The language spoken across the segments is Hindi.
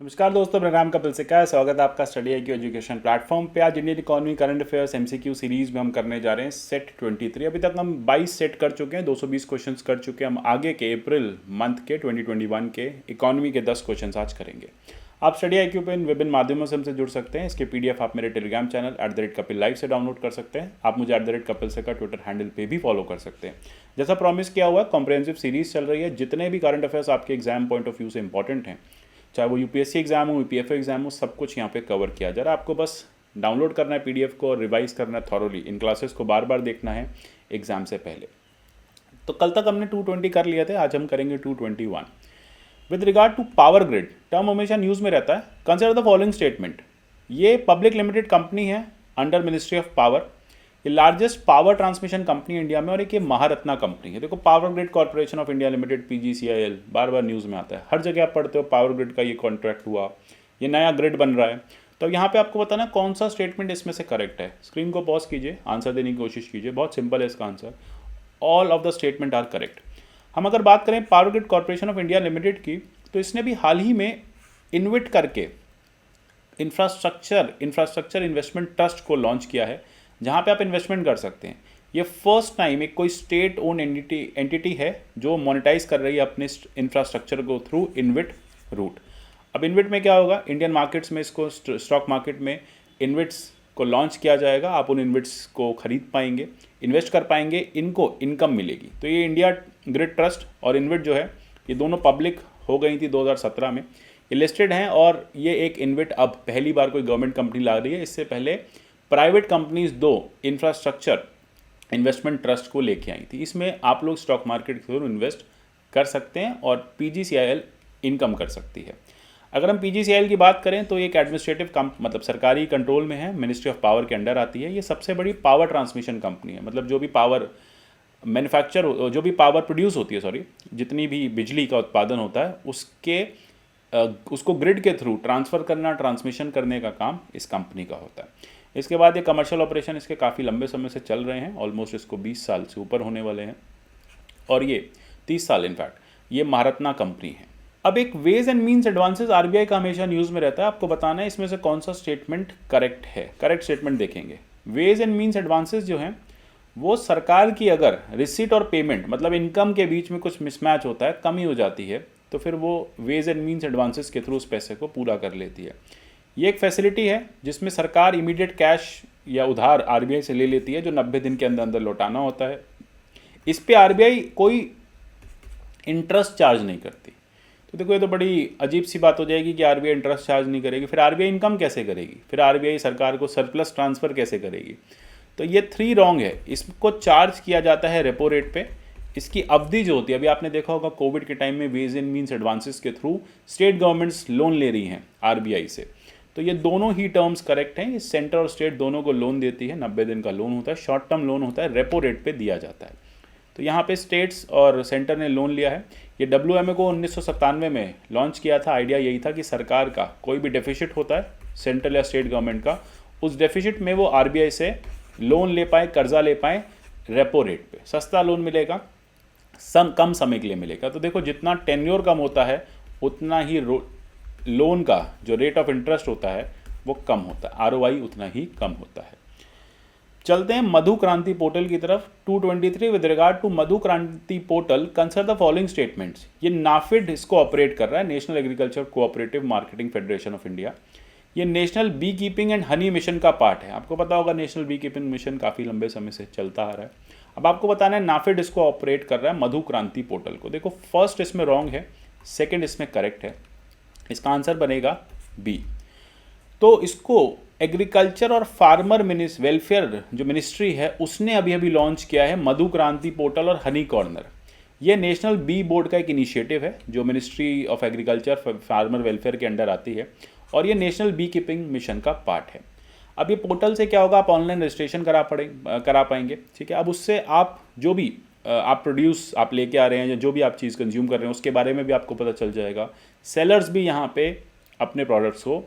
नमस्कार दोस्तों, मेरा नाम कपिल सिक्का है। स्वागत है आपका study I Q education platform पे। आज Indian economy current affairs MCQ series में हम करने जा रहे हैं सेट 23। अभी तक हम 22 सेट कर चुके हैं, 220 क्वेश्चंस कर चुके हैं। हम आगे के अप्रैल मंथ के 2021 के इकोनॉमी के 10 क्वेश्चंस आज करेंगे। आप स्टडी आई क्यू पे इन विभिन्न माध्यमों से हमसे जुड़ सकते हैं। इसके पीडीएफ आप मेरे टेलीग्राम चैनल @कपिल लाइव से डाउनलोड कर सकते हैं। आप मुझे @कपिल सिक्का ट्विटर हैंडल पे भी फॉलो कर सकते हैं। जैसा प्रॉमिस किया हुआ है, कॉम्प्रिहेंसिव सीरीज चल रही है। जितने भी करंट अफेयर्स आपके एग्जाम पॉइंट ऑफ व्यू से इंपॉर्टेंट हैं, चाहे वो यूपीएससी एग्जाम हो, यूपीएफओ एग्जाम हो, सब कुछ यहाँ पे कवर किया जा रहा है। आपको बस डाउनलोड करना है पीडीएफ को और रिवाइज करना है थॉरोली। इन क्लासेस को बार बार देखना है एग्जाम से पहले। तो कल तक हमने 220 कर लिए थे, आज हम करेंगे 221। With regard to power grid, term हमेशा न्यूज़ में रहता है। Consider the following statement. ये पब्लिक लिमिटेड कंपनी है अंडर मिनिस्ट्री ऑफ पावर। ये largest power transmission company India में और एक ये महारत्ना कंपनी है। देखो, power grid corporation of India limited PGCIL बार बार न्यूज़ में आता है। हर जगह आप पढ़ते हो पावर ग्रिड का ये कॉन्ट्रैक्ट हुआ, ये नया ग्रिड बन रहा है। तो यहाँ पे आपको बताना कौन सा स्टेटमेंट इसमें से करेक्ट है। स्क्रीन को पॉज कीजिए, आंसर देने की कोशिश कीजिए। बहुत सिंपल है इसका answer. All of the statement are correct. हम अगर बात करें power grid corporation of India limited की, तो इसने भी हाल ही में इन्विट करके इंफ्रास्ट्रक्चर इन्वेस्टमेंट ट्रस्ट को लॉन्च किया है, जहाँ पे आप इन्वेस्टमेंट कर सकते हैं। ये फर्स्ट टाइम एक कोई स्टेट ओन एंटिटी है जो मोनेटाइज कर रही है अपने इंफ्रास्ट्रक्चर को थ्रू इन्विट रूट। अब इन्विट में क्या होगा, इंडियन मार्केट्स में इसको स्टॉक मार्केट में इन्विट्स को लॉन्च किया जाएगा। आप उन इन्विट्स को खरीद पाएंगे, इन्वेस्ट कर पाएंगे, इनको इनकम मिलेगी। तो ये इंडिया ग्रिड ट्रस्ट और इन्विट जो है, ये दोनों पब्लिक हो गई थी 2017 में। ये लिस्टेड हैं और ये एक इन्विट अब पहली बार कोई गवर्नमेंट कंपनी ला रही है। इससे पहले private companies 2 infrastructure investment trust को लेके आई थी। इसमें आप लोग स्टॉक मार्केट के थ्रू इन्वेस्ट कर सकते हैं और पीजीसीआईएल इनकम कर सकती है। अगर हम पीजीसीआईएल की बात करें तो एक एडमिनिस्ट्रेटिव मतलब सरकारी कंट्रोल में है, मिनिस्ट्री ऑफ पावर के अंडर आती है। ये सबसे बड़ी पावर ट्रांसमिशन कंपनी है। मतलब जो भी पावर जो भी पावर प्रोड्यूस होती है, जितनी भी बिजली का उत्पादन होता है उसको ग्रिड के थ्रू ट्रांसफ़र करना, ट्रांसमिशन करने का काम इस कंपनी का होता है। इसके बाद ये कमर्शियल ऑपरेशन इसके काफ़ी लंबे समय से चल रहे हैं। ऑलमोस्ट इसको 20 साल से ऊपर होने वाले हैं और ये 30 साल इनफैक्ट ये महारत्ना कंपनी है। अब एक ways and means advances RBI का हमेशा न्यूज़ में रहता है। आपको बताना है इसमें से कौन सा स्टेटमेंट करेक्ट है। करेक्ट स्टेटमेंट देखेंगे। वेज एंड मीन्स एडवांसेस जो हैं वो सरकार की अगर रिसीट और पेमेंट मतलब इनकम के बीच में कुछ मिसमैच होता है, कमी हो जाती है, तो फिर वो वेज एंड मीन्स एडवांसेस के थ्रू उस पैसे को पूरा कर लेती है। ये एक फैसिलिटी है जिसमें सरकार इमीडिएट कैश या उधार आरबीआई से ले लेती है, जो 90 दिन के अंदर अंदर लौटाना होता है। इस पे आरबीआई कोई इंटरेस्ट चार्ज नहीं करती। तो देखो, ये तो बड़ी अजीब सी बात हो जाएगी कि आरबीआई इंटरेस्ट चार्ज नहीं करेगी। फिर आरबीआई इनकम कैसे करेगी? फिर आरबीआई सरकार को सरप्लस ट्रांसफ़र कैसे करेगी? तो ये 3 रॉन्ग है। इसको चार्ज किया जाता है रेपो रेट पे। इसकी अवधि जो होती है, अभी आपने देखा होगा कोविड के टाइम में वेज एंड मीन्स एडवांसेस के थ्रू स्टेट गवर्नमेंट्स लोन ले रही हैं आरबीआई से। तो ये दोनों ही टर्म्स करेक्ट हैं। ये सेंटर और स्टेट दोनों को लोन देती है। 90 दिन का लोन होता है, शॉर्ट टर्म लोन होता है, रेपो रेट पे दिया जाता है। तो यहाँ पे स्टेट्स और सेंटर ने लोन लिया है। ये डब्ल्यूएमए को 1997 में लॉन्च किया था। आइडिया यही था कि सरकार का कोई भी डेफिसिट होता है सेंट्रल या स्टेट गवर्नमेंट का, उस डेफिसिट में वो आरबीआई से लोन ले पाए, कर्जा ले पाए रेपो रेट पे। सस्ता लोन मिलेगा, कम समय के लिए मिलेगा। तो देखो, जितना टेन्योर कम होता है उतना ही लोन का जो रेट ऑफ इंटरेस्ट होता है वो कम होता है, आरओआई उतना ही कम होता है। चलते हैं मधु क्रांति पोर्टल की तरफ। 223 with regard to Madhu Kranti portal consider the following statements. ये नाफिड इसको ऑपरेट कर रहा है, national agriculture cooperative marketing federation of India. ये national beekeeping and honey mission का पार्ट है। आपको पता होगा नेशनल बी कीपिंग मिशन काफ़ी लंबे समय से चलता आ रहा है। अब आपको बताना है नाफिड इसको ऑपरेट कर रहा है मधु क्रांति पोर्टल को। देखो, फर्स्ट इसमें रॉन्ग है, सेकंड इसमें करेक्ट है। इसका आंसर बनेगा बी। तो इसको एग्रीकल्चर और फार्मर वेलफेयर जो मिनिस्ट्री है उसने अभी अभी लॉन्च किया है मधु क्रांति पोर्टल और हनी कॉर्नर। ये नेशनल बी बोर्ड का एक इनिशिएटिव है जो ministry of agriculture farmer welfare के अंडर आती है और ये नेशनल बी कीपिंग मिशन का पार्ट है। अब ये पोर्टल से क्या होगा, आप ऑनलाइन रजिस्ट्रेशन करा पाएंगे। ठीक है। अब उससे आप जो भी आप लेके आ रहे हैं या जो भी आप चीज़ कंज्यूम कर रहे हैं उसके बारे में भी आपको पता चल जाएगा। सेलर्स भी यहाँ पे अपने प्रोडक्ट्स को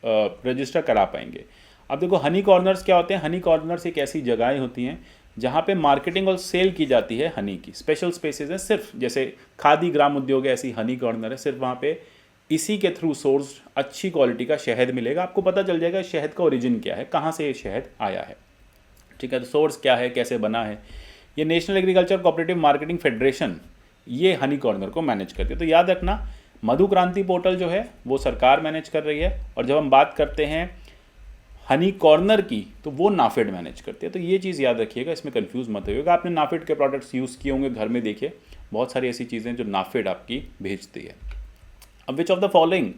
रजिस्टर करा पाएंगे। अब देखो, हनी कॉर्नर्स क्या होते हैं? हनी कॉर्नर्स एक ऐसी जगहें होती हैं जहाँ पे मार्केटिंग और सेल की जाती है हनी की। स्पेशल स्पेसेस हैं, सिर्फ जैसे खादी ग्राम उद्योग है ऐसी हनी कॉर्नर है, सिर्फ वहाँ पे इसी के थ्रू सोर्स अच्छी क्वालिटी का शहद मिलेगा। आपको पता चल जाएगा शहद का ओरिजिन क्या है, कहाँ से ये शहद आया है। ठीक है, तो सोर्स क्या है, कैसे बना है, ये national agriculture cooperative marketing federation ये हनी कॉर्नर को मैनेज करती है। तो याद रखना, मधु क्रांति पोर्टल जो है वो सरकार मैनेज कर रही है, और जब हम बात करते हैं हनी कॉर्नर की तो वो नाफेड मैनेज करती है। तो ये चीज़ याद रखिएगा, इसमें कंफ्यूज मत होइएगा। आपने नाफेड के प्रोडक्ट्स यूज़ किए होंगे घर में, देखिए बहुत सारी ऐसी चीज़ें जो नाफेड आपकी भेजती है। अब which of the following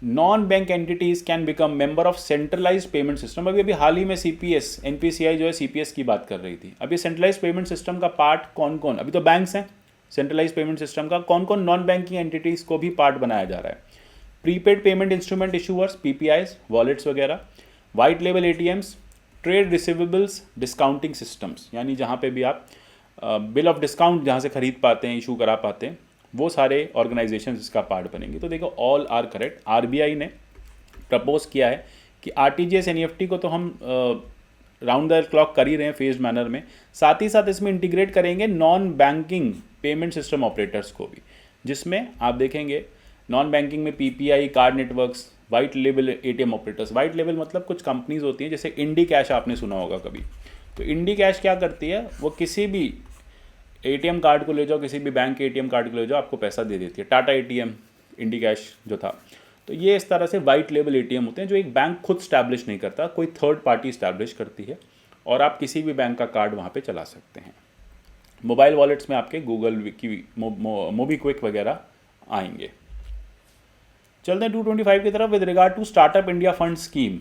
non bank entities can become member of centralised payment system. अभी हाल ही में सीपीएस एनपीसीआई जो है सीपीएस की बात कर रही थी। अभी सेंट्रलाइज्ड पेमेंट सिस्टम का पार्ट कौन कौन, अभी तो बैंक्स हैं, सेंट्रलाइज्ड पेमेंट सिस्टम का कौन कौन नॉन बैंकिंग एंटिटीज को भी पार्ट बनाया जा रहा है। Prepaid payment instrument issuers, PPIs, wallets वगैरह, वाइट लेवल ATMs, trade receivables discounting systems, यानी जहाँ पे भी आप बिल ऑफ डिस्काउंट जहाँ से खरीद पाते हैं, इशू करा पाते हैं, वो सारे ऑर्गेनाइजेशन इसका पार्ट बनेंगे। तो देखो ऑल आर करेक्ट। आरबीआई ने प्रपोज किया है कि आरटीजीएस एनईएफटी को तो हम राउंड द क्लॉक कर ही रहे हैं फेज्ड मैनर में, साथ ही साथ इसमें इंटीग्रेट करेंगे non banking payment system operators को भी, जिसमें आप देखेंगे नॉन बैंकिंग में PPI, card networks, white level ATM operators. White level मतलब कुछ कंपनीज होती हैं, जैसे इंडी कैश आपने सुना होगा कभी। तो इंडी कैश क्या करती है, वो किसी भी एटीएम कार्ड को ले जाओ, किसी भी बैंक के एटीएम कार्ड को ले जाओ, आपको पैसा दे देती है। टाटा एटीएम, इंडी कैश जो था। तो ये इस तरह से वाइट लेवल एटीएम होते हैं जो एक बैंक खुद स्टैब्लिश नहीं करता, कोई थर्ड पार्टी स्टैब्लिश करती है, और आप किसी भी बैंक का कार्ड वहाँ पे चला सकते हैं। मोबाइल वॉलेट्स में आपके गूगल की मोबीक्विक वगैरह आएंगे। चलते हैं 225 की तरफ। With regard to startup India fund scheme,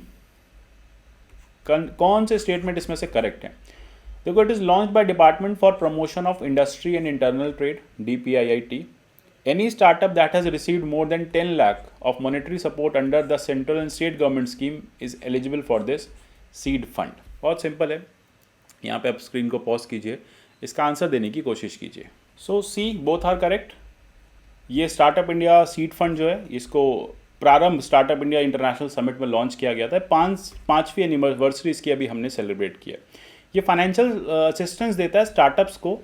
कौन से स्टेटमेंट इसमें से करेक्ट है? देखो, it is launch by department for promotion of industry and internal trade, DPIIT. Any startup that has received more than 10 lakh of monetary support under the central and state government scheme is eligible for this seed fund. बहुत सिंपल है, यहाँ पे आप स्क्रीन को पॉज कीजिए, इसका आंसर देने की कोशिश कीजिए। सो सी बोथ आर करेक्ट। ये स्टार्टअप इंडिया सीड फंड जो है, इसको प्रारंभ स्टार्टअप इंडिया इंटरनेशनल समिट में लॉन्च किया गया था। पाँचवीं एनिवर्सरी इसकी अभी हमने सेलिब्रेट किया। ये फाइनेंशियल असिस्टेंस देता है स्टार्टअप्स को,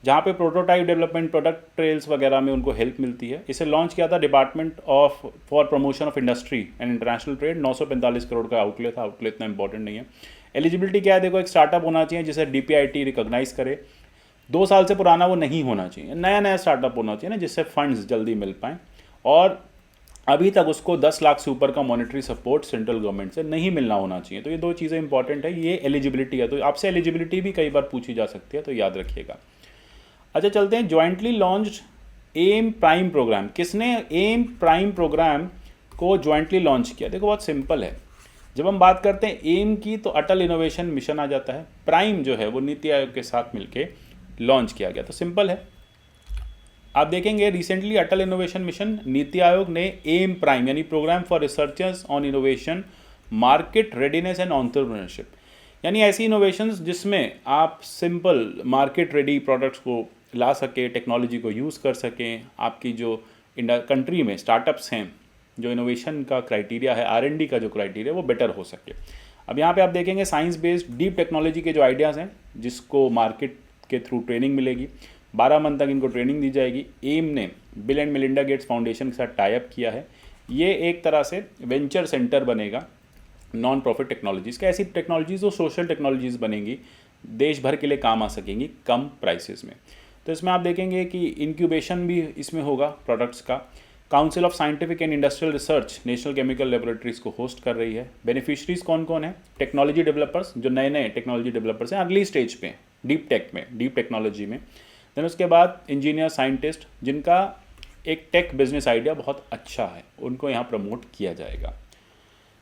जहाँ पे प्रोटोटाइप डेवलपमेंट, प्रोडक्ट ट्रेल्स वगैरह में उनको हेल्प मिलती है। इसे लॉन्च किया था department of for promotion of industry and international trade. 945 crore का आउटले था, आउटले इतना इंपॉर्टेंट नहीं है। एलिजिबिलिटी क्या है? देखो, एक स्टार्टअप होना चाहिए जिसे DPIIT रिकॉग्नाइज करे, 2 साल से पुराना वो नहीं होना चाहिए, नया नया स्टार्टअप होना चाहिए ना, जिससे फंड्स जल्दी मिल पाएँ, और अभी तक उसको 10 लाख से ऊपर का मॉनेटरी सपोर्ट सेंट्रल गवर्नमेंट से नहीं मिलना होना चाहिए। तो ये 2 चीज़ें इंपॉर्टेंट है। ये एलिजिबिलिटी है, तो आपसे एलिजिबिलिटी भी कई बार पूछी जा सकती है, तो याद रखिएगा। अच्छा, चलते हैं jointly launched M prime program. किसने एम प्राइम प्रोग्राम को जॉइंटली लॉन्च किया? देखो, बहुत सिंपल है। जब हम बात करते हैं एम की, तो अटल इनोवेशन मिशन आ जाता है। प्राइम जो है वो नीति आयोग के साथ मिलके लॉन्च किया गया, तो सिंपल है। आप देखेंगे रिसेंटली अटल इनोवेशन मिशन, नीति आयोग ने एम प्राइम यानी program for researchers on innovation, market readiness and entrepreneurship, यानी ऐसी इनोवेशंस जिसमें आप सिंपल मार्केट रेडी प्रोडक्ट्स को ला सके, टेक्नोलॉजी को यूज़ कर सकें, आपकी जो कंट्री में स्टार्टअप्स हैं, जो इनोवेशन का क्राइटेरिया है, R&D का जो क्राइटेरिया है वो बेटर हो सके। अब यहाँ पे आप देखेंगे साइंस बेस्ड डीप टेक्नोलॉजी के जो आइडियाज़ हैं, जिसको मार्केट के थ्रू ट्रेनिंग मिलेगी, 12 मंथ तक इनको ट्रेनिंग दी जाएगी। एम ने bill and Melinda Gates foundation के साथ टाई अप किया है। ये एक तरह से वेंचर सेंटर बनेगा नॉन प्रॉफिट टेक्नोलॉजीज़ का। ऐसी टेक्नोलॉजीज़ जो सोशल टेक्नोलॉजीज़ बनेंगी, देश भर के लिए काम आ सकेंगी कम प्राइसेस में। तो इसमें आप देखेंगे कि इंक्यूबेशन भी इसमें होगा प्रोडक्ट्स का। Council of scientific and industrial research national chemical laboratories को होस्ट कर रही है। बेनिफिशरीज कौन कौन है? टेक्नोलॉजी डेवलपर्स, जो नए नए टेक्नोलॉजी डेवलपर्स हैं अगली स्टेज पे, डीप टेक में, डीप टेक्नोलॉजी में। देन उसके बाद इंजीनियर, साइंटिस्ट जिनका एक टेक बिजनेस आइडिया बहुत अच्छा है, उनको यहाँ प्रमोट किया जाएगा।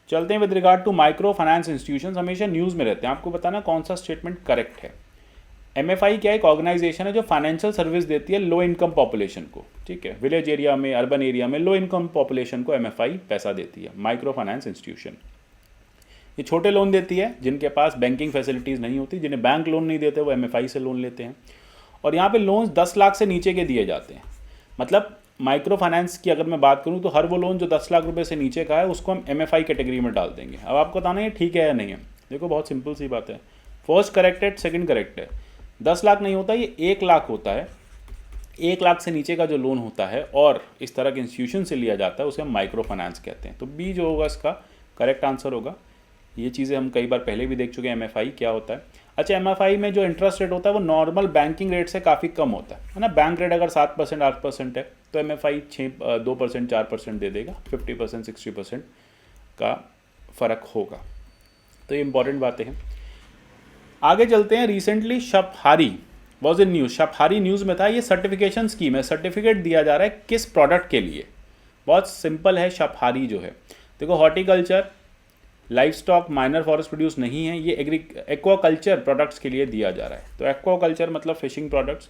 चलते हैं with regard to micro finance institutions, हमेशा न्यूज़ में रहते हैं, आपको बताना कौन सा स्टेटमेंट करेक्ट है। MFI क्या एक ऑर्गेनाइजेशन है जो फाइनेंशियल सर्विस देती है लो इनकम पॉपुलेशन को, ठीक है, विलेज एरिया में, अर्बन एरिया में लो इनकम पॉपुलेशन को MFI पैसा देती है, माइक्रो फाइनेंस इंस्टीट्यूशन। ये छोटे लोन देती है जिनके पास बैंकिंग फैसिलिटीज़ नहीं होती, जिन्हें बैंक लोन नहीं देते, वो MFI से लोन लेते हैं। और यहाँ पे लोन्स 10 लाख से नीचे के दिए जाते हैं। मतलब माइक्रो फाइनेंस की अगर मैं बात करूँ तो हर वो लोन जो 10 लाख रुपए से नीचे का है उसको हम MFI कैटेगरी में डाल देंगे। अब आपको बताना है ठीक है या नहीं है। देखो, बहुत सिंपल सी बात है। फर्स्ट करेक्ट है, सेकंड करेक्ट है। 10 लाख नहीं होता, ये 1 लाख होता है। 1 लाख से नीचे का जो लोन होता है और इस तरह के इंस्टीट्यूशन से लिया जाता है उसे हम माइक्रो फाइनेंस कहते हैं। तो बी जो होगा इसका करेक्ट आंसर होगा। ये चीज़ें हम कई बार पहले भी देख चुके हैं MFI क्या होता है। अच्छा, MFI में जो इंटरेस्ट रेट होता है वो नॉर्मल बैंकिंग रेट से काफ़ी कम होता है ना। बैंक रेट अगर 7% 8% है तो MFI 2% 4% दे देगा, 50% 60% का फ़र्क होगा। तो ये इंपॉर्टेंट बातें हैं। आगे चलते हैं। Recently Shapahari was in news, Shapahari news में था। ये सर्टिफिकेशन स्कीम है, सर्टिफिकेट दिया जा रहा है किस प्रोडक्ट के लिए? बहुत सिंपल है। शपहारी जो है, देखो, horticulture, life stock, minor forest produce नहीं है, ये एक्वाकल्चर प्रोडक्ट्स के लिए दिया जा रहा है। तो एक्वाकल्चर मतलब फिशिंग प्रोडक्ट्स।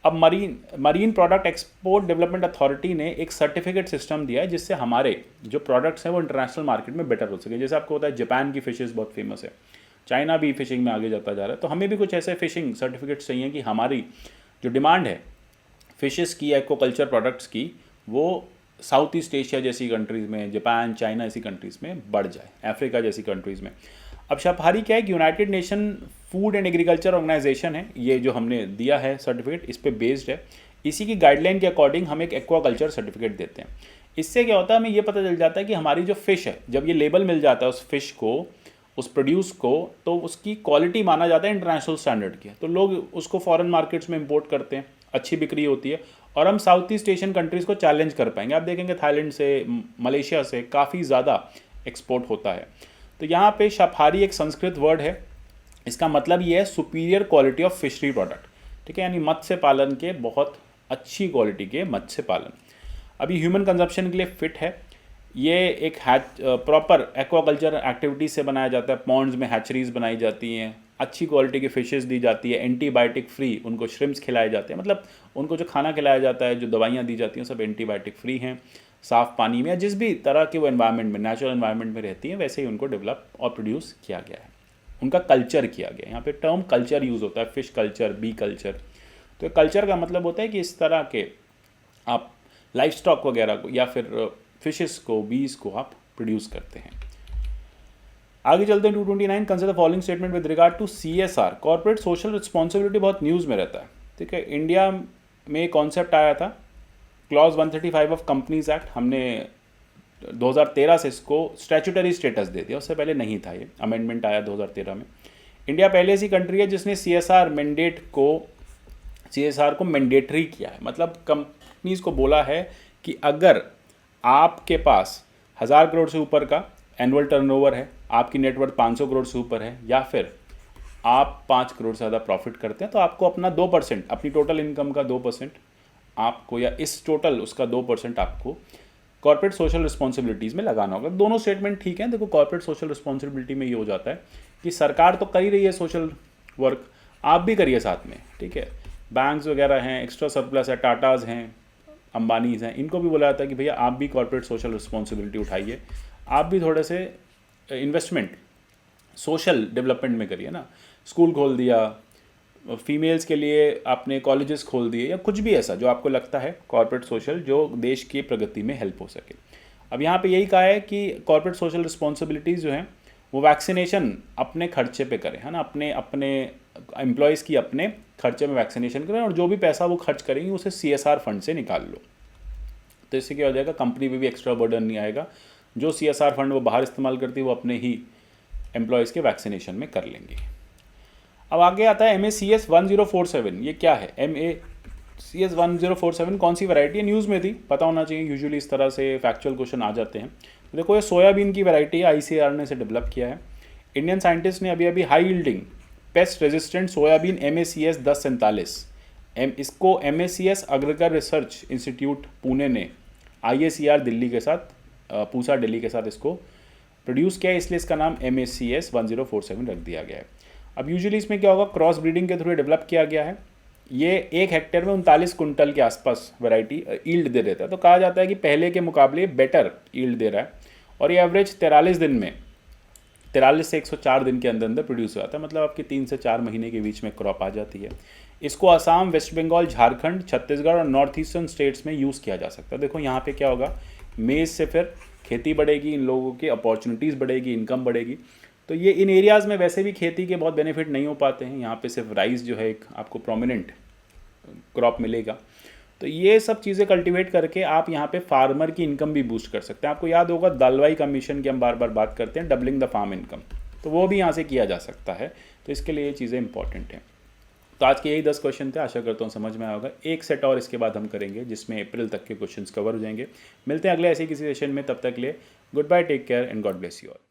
अब marine product export development authority ने एक सर्टिफिकेट सिस्टम दिया है जिससे हमारे जो प्रोडक्ट्स हैं वो इंटरनेशनल मार्केट में बेटर हो सके। जैसे आपको पता है जापान की फिशेज़ बहुत फेमस है, चाइना भी फिशिंग में आगे जाता जा रहा है, तो हमें भी कुछ ऐसे फिशिंग सर्टिफिकेट्स चाहिए कि हमारी जो डिमांड है फिशेस की, एक्वाकल्चर प्रोडक्ट्स की, वो साउथ ईस्ट एशिया जैसी कंट्रीज़ में, जापान, चाइना ऐसी कंट्रीज़ में बढ़ जाए, अफ्रीका जैसी कंट्रीज़ में। अब शपहारी क्या है कि United Nation Food and Agriculture Organization है, ये जो हमने दिया है सर्टिफिकेट इस पे बेस्ड है। इसी की गाइडलाइन के अकॉर्डिंग हम एक एक्वाकल्चर सर्टिफिकेट देते हैं। इससे क्या होता है, हमें ये पता चल जाता है कि हमारी जो फ़िश है, जब ये लेबल मिल जाता है उस फिश को, उस प्रोड्यूस को, तो उसकी क्वालिटी माना जाता है इंटरनेशनल स्टैंडर्ड की, तो लोग उसको फॉरेन मार्केट्स में इंपोर्ट करते हैं, अच्छी बिक्री होती है और हम साउथ ईस्ट एशियन कंट्रीज़ को चैलेंज कर पाएंगे। आप देखेंगे थाईलैंड से, मलेशिया से काफ़ी ज़्यादा एक्सपोर्ट होता है। तो यहाँ पे शपहारी एक संस्कृत वर्ड है, इसका मतलब ये है superior quality of fishery product, ठीक है, यानी मत्स्य पालन के बहुत अच्छी क्वालिटी के मत्स्य पालन। अभी ह्यूमन कंजप्शन के लिए फिट है। ये एक प्रॉपर एक्वाकल्चर एक्टिविटीज़ से बनाया जाता है। पॉन्ड्स में हैचरीज बनाई जाती हैं, अच्छी क्वालिटी की फिशेस दी जाती है, एंटीबायोटिक फ्री उनको श्रिम्प्स खिलाए जाते हैं, मतलब उनको जो खाना खिलाया जाता है, जो दवाइयाँ दी जाती हैं, सब एंटीबायोटिक फ्री हैं, साफ़ पानी में या जिस भी तरह के वो एनवायरनमेंट में, नेचुरल एनवायरनमेंट में रहती हैं, वैसे ही उनको डेवलप और प्रोड्यूस किया गया है, उनका कल्चर किया गया है। यहाँ पे टर्म कल्चर यूज़ होता है, फिश कल्चर, बी कल्चर। तो कल्चर का मतलब होता है कि इस तरह के आप लाइफ स्टॉक वगैरह को या फिर फिशेस को, बीज को आप प्रोड्यूस करते हैं। आगे चलते हैं 229। Consider following statement with regard to CSR, corporate social responsibility बहुत न्यूज़ में रहता है, ठीक है। इंडिया में कॉन्सेप्ट आया था क्लॉज 135 ऑफ कंपनीज एक्ट, हमने 2013 से इसको स्टैट्यूटरी स्टेटस दे दिया, उससे पहले नहीं था, ये अमेंडमेंट आया 2013 में। इंडिया पहले ऐसी कंट्री है जिसने CSR को मैंडेटरी किया है, मतलब कंपनीज को बोला है कि अगर आपके पास 1000 करोड़ से ऊपर का एनुअल टर्नओवर है, आपकी नेटवर्थ 500 करोड़ से ऊपर है, या फिर आप 5 करोड़ से ज़्यादा प्रॉफिट करते हैं, तो आपको अपना 2%, अपनी टोटल इनकम का 2% आपको, या इस टोटल उसका 2% आपको कॉर्पोरेट सोशल रिस्पॉन्सिबिलिटीज़ में लगाना होगा। दोनों स्टेटमेंट ठीक हैं। देखो, कॉर्पोरेट सोशल रिस्पॉन्सिबिलिटी में ये हो जाता है कि सरकार तो कर ही रही है सोशल वर्क, आप भी करिए साथ में, ठीक है। बैंक्स वगैरह हैं, एक्स्ट्रा सरप्लस है, टाटाज हैं, अंबानीज हैं, इनको भी बोला जाता है कि भैया आप भी कॉर्पोरेट सोशल रिस्पॉन्सिबिलिटी उठाइए, आप भी थोड़े से इन्वेस्टमेंट सोशल डेवलपमेंट में करिए ना। स्कूल खोल दिया, फीमेल्स के लिए आपने कॉलेजेस खोल दिए, या कुछ भी ऐसा जो आपको लगता है कॉर्पोरेट सोशल, जो देश की प्रगति में हेल्प हो सके। अब यहाँ पे यही कहा है कि कॉर्पोरेट सोशल रिस्पॉन्सिबिलिटीज़ जो हैं वो वैक्सीनेशन अपने खर्चे पे करें, है ना, अपने एम्प्लॉयज़ की अपने खर्चे में वैक्सीनेशन करें, और जो भी पैसा वो खर्च करेंगे उसे CSR फंड से निकाल लो। तो इससे क्या हो जाएगा, कंपनी में भी एक्स्ट्रा बर्डन नहीं आएगा। जो CSR फंड वो बाहर इस्तेमाल करती है वो अपने ही एम्प्लॉयज़ के वैक्सीनेशन में कर लेंगे। अब आगे आता है MACS 1047। ये क्या है MACS 1047? कौन सी वैरायटी है? न्यूज़ में थी, पता होना चाहिए, यूजुअली इस तरह से फैक्चुअल क्वेश्चन आ जाते हैं। तो देखो, ये सोयाबीन की वैरायटी है, ICAR ने इसे डेवलप किया है। इंडियन साइंटिस्ट ने अभी high yielding pest resistant soybean MACS 1047, इसको MACS अग्रकर रिसर्च इंस्टीट्यूट पुणे ने IACR दिल्ली के साथ, पूसा दिल्ली के साथ इसको प्रोड्यूस किया है, इसलिए इसका नाम MACS 1047 रख दिया गया है। अब यूजुअली इसमें क्या होगा, क्रॉस ब्रीडिंग के थ्रू डेवलप किया गया है। ये 1 हेक्टेयर में 39 कुंटल के आसपास वैरायटी ईल्ड दे देता है। तो कहा जाता है कि पहले के मुकाबले बेटर ईल्ड दे रहा है, और ये एवरेज 43 दिन में, 43 से 104 दिन के अंदर अंदर प्रोड्यूस हो जाता है, मतलब आपकी 3 से 4 महीने के बीच में क्रॉप आ जाती है। इसको असम, वेस्ट बंगाल, झारखंड, छत्तीसगढ़ और नॉर्थ ईस्टर्न स्टेट्स में यूज़ किया जा सकता है। देखो यहाँ पे क्या होगा, मेज़ से फिर खेती बढ़ेगी, इन लोगों की अपॉर्चुनिटीज़ बढ़ेगी, इनकम बढ़ेगी। तो ये इन एरियाज़ में वैसे भी खेती के बहुत बेनिफिट नहीं हो पाते हैं, यहाँ पे सिर्फ राइस जो है एक आपको प्रोमिनेंट क्रॉप मिलेगा। तो ये सब चीज़ें कल्टीवेट करके आप यहाँ पे फार्मर की इनकम भी बूस्ट कर सकते हैं। आपको याद होगा दलवाई कमीशन की हम बार बार बात करते हैं, डबलिंग द फार्म इनकम, तो वो भी यहाँ से किया जा सकता है। तो इसके लिए ये चीज़ें इंपॉर्टेंट हैं। तो आज के यही 10 क्वेश्चन थे, आशा करता हूँ समझ में आया होगा। एक सेट और इसके बाद हम करेंगे जिसमें अप्रैल तक के क्वेश्चंस कवर हो जाएंगे। मिलते हैं अगले ऐसे किसी सेशन में, तब तक के लिए good bye, take care and God bless you all.